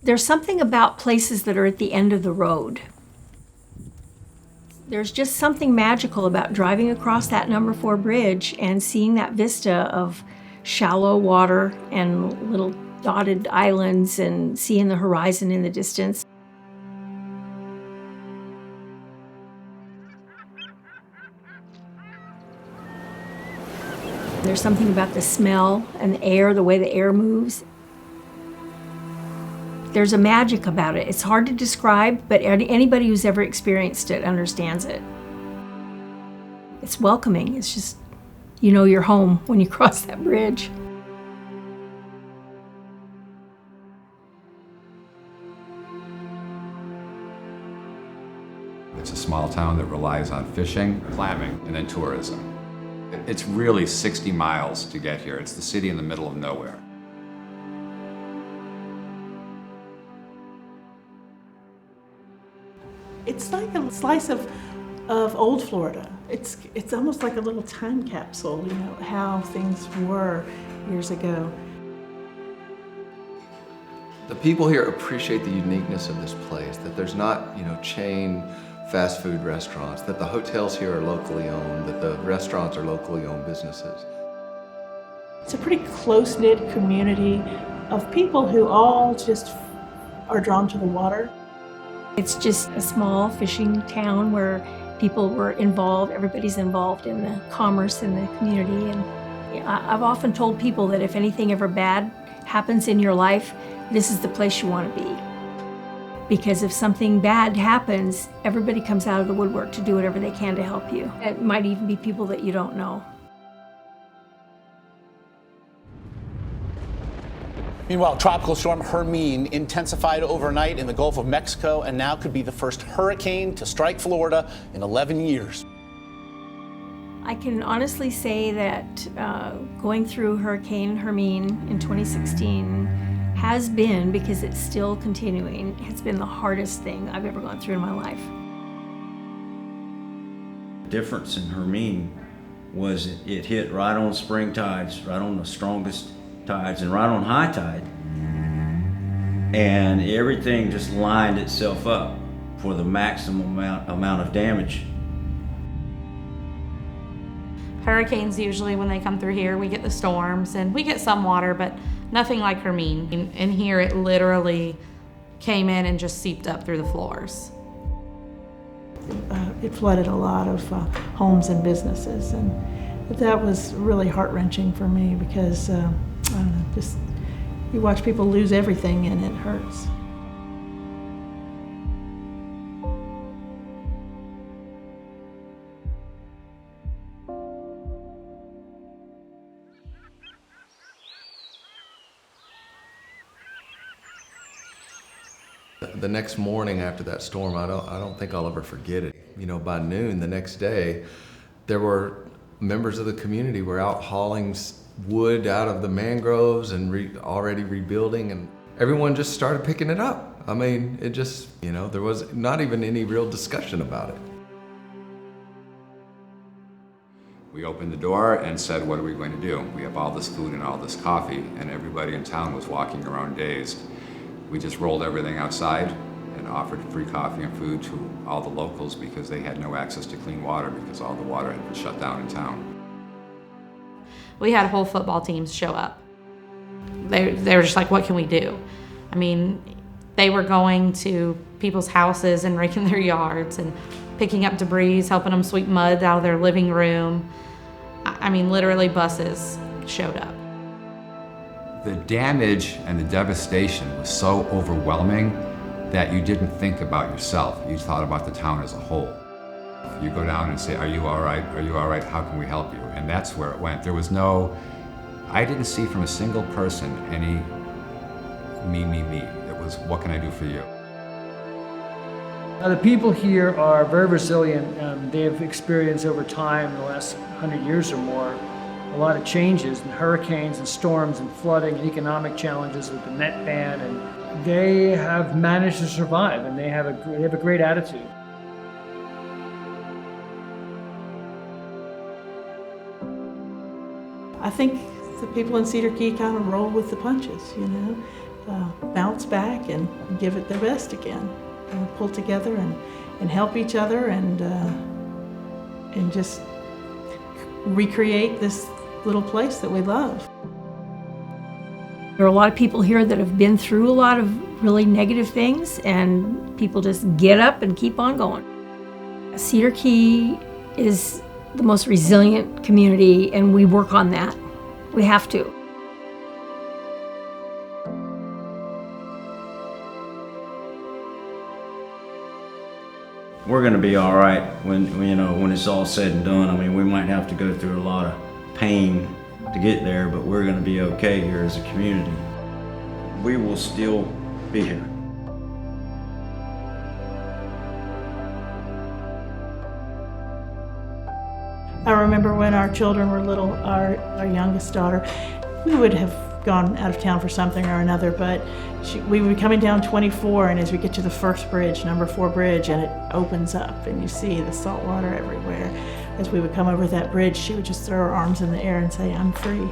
There's something about places that are at the end of the road. There's just something magical about driving across that number 4 bridge and seeing that vista of shallow water and little dotted islands and seeing the horizon in the distance. There's something about the smell and the air, the way the air moves. There's a magic about it. It's hard to describe, but anybody who's ever experienced it understands it. It's welcoming. It's just, you know you're home when you cross that bridge. It's a small town that relies on fishing, clamming, and then tourism. It's really 60 miles to get here. It's the city in the middle of nowhere. It's like a slice of old Florida. It's almost like a little time capsule, you know, how things were years ago. The people here appreciate the uniqueness of this place, that there's not, you know, chain fast food restaurants, that the hotels here are locally owned, that the restaurants are locally owned businesses. It's a pretty close-knit community of people who all just are drawn to the water. It's just a small fishing town where people were involved, everybody's involved in the commerce in the community. And I've often told people that if anything ever bad happens in your life, this is the place you want to be. Because if something bad happens, everybody comes out of the woodwork to do whatever they can to help you. It might even be people that you don't know. Meanwhile, Tropical Storm Hermine intensified overnight in the Gulf of Mexico and now could be the first hurricane to strike Florida in 11 years. I can honestly say that going through Hurricane Hermine in 2016 has been, because it's still continuing, has been the hardest thing I've ever gone through in my life. The difference in Hermine was it hit right on spring tides, right on the strongest tides, and right on high tide. And everything just lined itself up for the maximum amount of damage. Hurricanes, usually when they come through here, we get the storms and we get some water, but nothing like Hermine. And here it literally came in and just seeped up through the floors. It flooded a lot of homes and businesses, and that was really heart-wrenching for me because I don't know, just you watch people lose everything and it hurts. The next morning after that storm, I don't think I'll ever forget it. You know, by noon the next day, there were members of the community were out hauling wood out of the mangroves and already rebuilding, and everyone just started picking it up. I mean, it just, you know, there was not even any real discussion about it. We opened the door and said, what are we going to do? We have all this food and all this coffee, and everybody in town was walking around dazed. We just rolled everything outside and offered free coffee and food to all the locals because they had no access to clean water because all the water had been shut down in town. We had whole football teams show up. They were just like, what can we do? I mean, they were going to people's houses and raking their yards and picking up debris, helping them sweep mud out of their living room. I mean, literally buses showed up. The damage and the devastation was so overwhelming that you didn't think about yourself. You thought about the town as a whole. You go down and say, are you all right? Are you all right? How can we help you? And that's where it went. There was I didn't see from a single person any me. It was, what can I do for you? The people here are very resilient. They have experienced over time, the last 100 years or more, a lot of changes in hurricanes and storms and flooding and economic challenges with the net ban, and they have managed to survive, and they have a great attitude. I think the people in Cedar Key kind of roll with the punches, you know. bounce back and give it their best again. Pull together and help each other and just recreate this little place that we love. There are a lot of people here that have been through a lot of really negative things, and people just get up and keep on going. Cedar Key is the most resilient community, and we work on that. We have to. We're gonna be all right when it's all said and done. I mean, we might have to go through a lot of pain to get there, but we're gonna be okay here as a community. We will still be here. I remember when our children were little, our youngest daughter, we would have gone out of town for something or another, but we would be coming down 24, and as we get to the first bridge, number 4 bridge, and it opens up and you see the salt water everywhere. As we would come over that bridge, she would just throw her arms in the air and say, "I'm free."